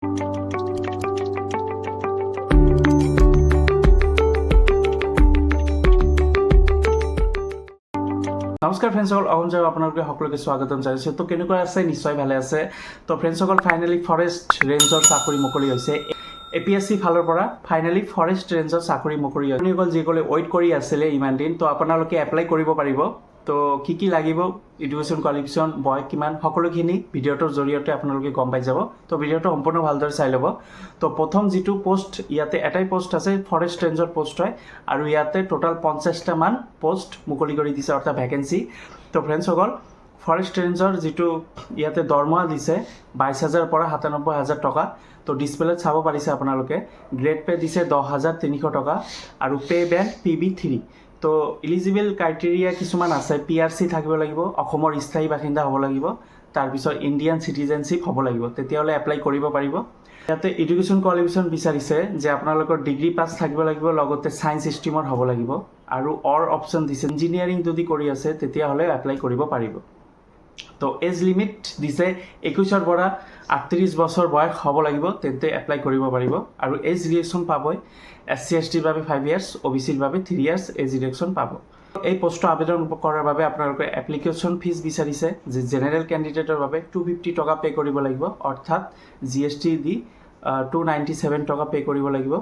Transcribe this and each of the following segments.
নমস্কাৰ ফ্ৰেণ্ডসকল, অহম যাব আপোনালোকে সকলোকে স্বাগতম জনাইছোঁ। তো কেনেকুৱা আছে? নিশ্চয় ভালে আছে। তো ফ্ৰেণ্ডসকল, ফাইনেলি ফৰেষ্ট ৰেঞ্জৰ চাকৰি মুকলি হৈছে। APSC ফালৰ পৰা ফাইনেলি ফৰেষ্ট ৰেঞ্জৰ চাকৰি মুকলি হৈছে। আপোনালোকৰ যিসকলে ৱেইট কৰি আছিলে ইমান দিন, তো আপোনালোকে এপ্লাই কৰিব পাৰিব। তো কি লাগিব, এডুকেশ্যন কোৱালিফিকেশ্যন, বয়স কিমান, সকলোখিনি ভিডিঅ'টোৰ জৰিয়তে আপোনালোকে গম পাই যাব। তো ভিডিঅ'টো সম্পূৰ্ণ ভালদৰে চাই ল'ব। তো প্ৰথম যিটো পোষ্ট, ইয়াতে এটাই পোষ্ট আছে, ফৰেষ্ট ৰেঞ্জৰ পোষ্ট হয়। আৰু ইয়াতে টোটাল 50টামান পোষ্ট মুকলি কৰি দিছে, অৰ্থাৎ ভেকেঞ্চি। তো ফ্ৰেণ্ডসকল, ফৰেষ্ট ৰেঞ্জৰ যিটো ইয়াতে দৰমহা দিছে 22,000 পৰা 97,000 টকা। তো ডিছপ্লেত চাব পাৰিছে আপোনালোকে। গ্ৰেড পে দিছে 10,300 টকা আৰু পে বেণ্ড PB3। তো ইলিজিবল ক্ৰাইটেৰিয়া কিছুমান আছে। PRC থাকিব লাগিব, অসমৰ স্থায়ী বাসিন্দা হ'ব লাগিব, তাৰপিছত ইণ্ডিয়ান চিটিজেনশ্বিপ হ'ব লাগিব, তেতিয়াহ'লে এপ্লাই কৰিব পাৰিব। ইয়াতে এডুকেশ্যন কোৱালিফিকেশ্যন বিচাৰিছে যে আপোনালোকৰ ডিগ্ৰী পাছ থাকিব লাগিব, লগতে ছায়েন্স ষ্ট্ৰীমৰ হ'ব লাগিব। আৰু অপশ্যন দিছে ইঞ্জিনিয়াৰিং যদি কৰি আছে তেতিয়াহ'লে এপ্লাই কৰিব পাৰিব। তো এজ লিমিট দিছে 21ৰ পৰা 38 বছৰ বয়স হ'ব লাগিব, তেন্তে এপ্লাই কৰিব পাৰিব। আৰু এজ ৰিলেক্সন পাবই। SC STৰ বাবে 5 ইয়াৰ্ছ, OBCৰ বাবে 3 ইয়াৰ্ছ এজ ৰিলেক্সন পাব। এই পোষ্টটো আবেদন কৰাৰ বাবে আপোনালোকে এপ্লিকেশ্যন ফিজ বিচাৰিছে, যে জেনেৰেল কেণ্ডিডেটৰ বাবে 250 টকা পে' কৰিব লাগিব, অৰ্থাৎ GST দি 297 টকা পে' কৰিব লাগিব।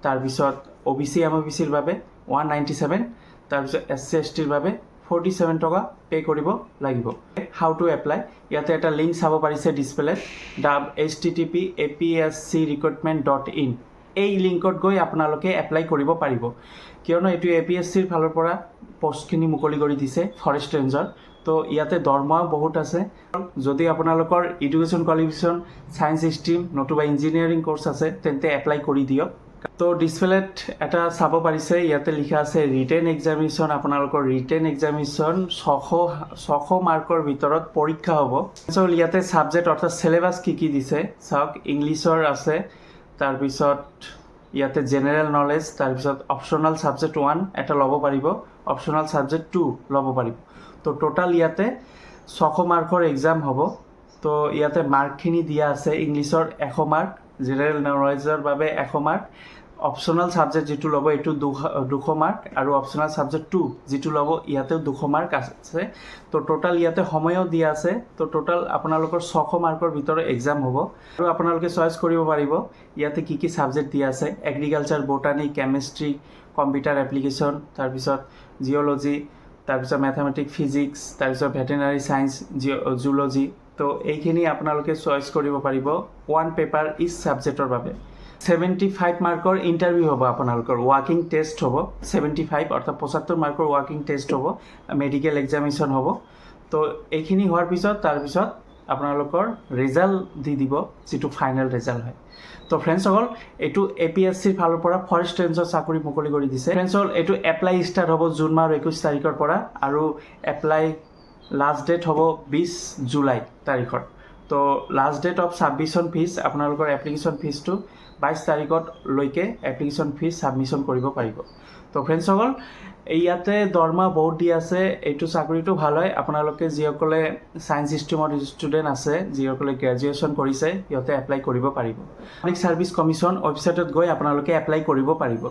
তাৰপিছত OBC MOBCৰ বাবে 197, তাৰপিছত SC STৰ বাবে 47 টকা পে' কৰিব লাগিব। হাউ টু এপ্লাই, ইয়াতে এটা লিংক চাব পাৰিছে ডিছপ্লেত, http://apscrecruitment.in। এই লিংকত গৈ আপোনালোকে এপ্লাই কৰিব পাৰিব, কিয়নো এইটো APSCৰ ফালৰ পৰা পষ্টখিনি মুকলি কৰি দিছে ফৰেষ্ট ৰেঞ্জৰ। তো ইয়াতে দৰমহাও বহুত আছে। যদি আপোনালোকৰ এডুকেশ্যন কোৱালিফিকেশ্যন, ছায়েন্স ষ্ট্ৰীম নতুবা ইঞ্জিনিয়াৰিং কোৰ্চ আছে, তেন্তে এপ্লাই কৰি দিয়ক। তো ডিছপ্লেত এটা চাব পাৰিছে, ইয়াতে লিখা আছে ৰিটেন এক্সামিনেশ্যন। আপোনালোকৰ ৰিটেন এক্সামিনেশ্যন 600 মাৰ্কৰ ভিতৰত পৰীক্ষা হ'ব। ইয়াতে ছাবজেক্ট অৰ্থাৎ চিলেবাছ কি কি দিছে চাওক। ইংলিছৰ আছে, তাৰপিছত ইয়াতে জেনেৰেল নলেজ, তাৰপিছত অপশ্যনেল ছাবজেক্ট 1 এটা ল'ব পাৰিব, অপশ্যনেল ছাবজেক্ট 2 ল'ব পাৰিব। তো টোটাল ইয়াতে 600 মাৰ্কৰ এক্সাম হ'ব। তো ইয়াতে মাৰ্কখিনি দিয়া আছে। ইংলিছৰ 100 মাৰ্ক, জেনেৰেল নলেজৰ বাবে 100 মাৰ্ক, অপশ্যনেল ছাবজেক্ট যিটো ল'ব এইটো 200 মাৰ্ক, আৰু অপশ্যনেল ছাবজেক্ট 2 যিটো ল'ব ইয়াতেও 200 মাৰ্ক আছে। তো টোটাল ইয়াতে সময়ো দিয়া আছে। তো টোটাল আপোনালোকৰ 600 মাৰ্কৰ ভিতৰত এক্সাম হ'ব। আৰু আপোনালোকে চইচ কৰিব পাৰিব ইয়াতে কি কি ছাবজেক্ট দিয়া আছে। Agriculture, botany, chemistry, computer application, তাৰপিছত জিঅ'লজি, তাৰপিছত মেথামেটিক্স, ফিজিক্স, তাৰপিছত ভেটেনাৰী ছায়েন্স, জুলজি। তো এইখিনি আপোনালোকে চইচ কৰিব পাৰিব 1 পেপাৰ ইচ ছাবজেক্টৰ বাবে। 75 মাৰ্কৰ ইণ্টাৰভিউ হ'ব, আপোনালোকৰ ৱাকিং টেষ্ট হ'ব। 75 অৰ্থাৎ 75 মাৰ্কৰ ৱাকিং টেষ্ট হ'ব, মেডিকেল এক্সামিনেশ্যন হ'ব। তো এইখিনি হোৱাৰ পিছত তাৰপিছত আপোনালোকৰ ৰিজাল্ট দি দিব, যিটো ফাইনেল ৰিজাল্ট হয়। তো ফ্ৰেণ্ডসকল, এইটো APSCৰ ফালৰ পৰা ফৰেষ্ট ৰেঞ্জৰ চাকৰি মুকলি কৰি দিছে। ফ্ৰেণ্ডসকল, এইটো এপ্লাই ষ্টাৰ্ট হ'ব জুন মাহৰ 21 তাৰিখৰ পৰা, আৰু এপ্লাই লাষ্ট ডেট হ'ব 20 জুলাই তাৰিখৰ। তো last date of submission fees, আপোনালোকৰ এপ্লিকেশ্যন ফিজটো 22 তাৰিখলৈকে এপ্লিকেশ্যন ফিজ ছাবমিশ্যন কৰিব পাৰিব। তো ফ্ৰেণ্ডসকল, ইয়াতে দৰমহা বহুত দি আছে। এইটো চাকৰিটো ভাল হয়। আপোনালোকে যিসকলে ছায়েন্স ষ্ট্ৰীমৰ ষ্টুডেণ্ট আছে, যিসকলে গ্ৰেজুৱেশ্যন কৰিছে, সিহঁতে এপ্লাই কৰিব পাৰিব। পাব্লিক ছাৰ্ভিচ কমিশ্যন ৱেবছাইটত গৈ আপোনালোকে এপ্লাই কৰিব পাৰিব।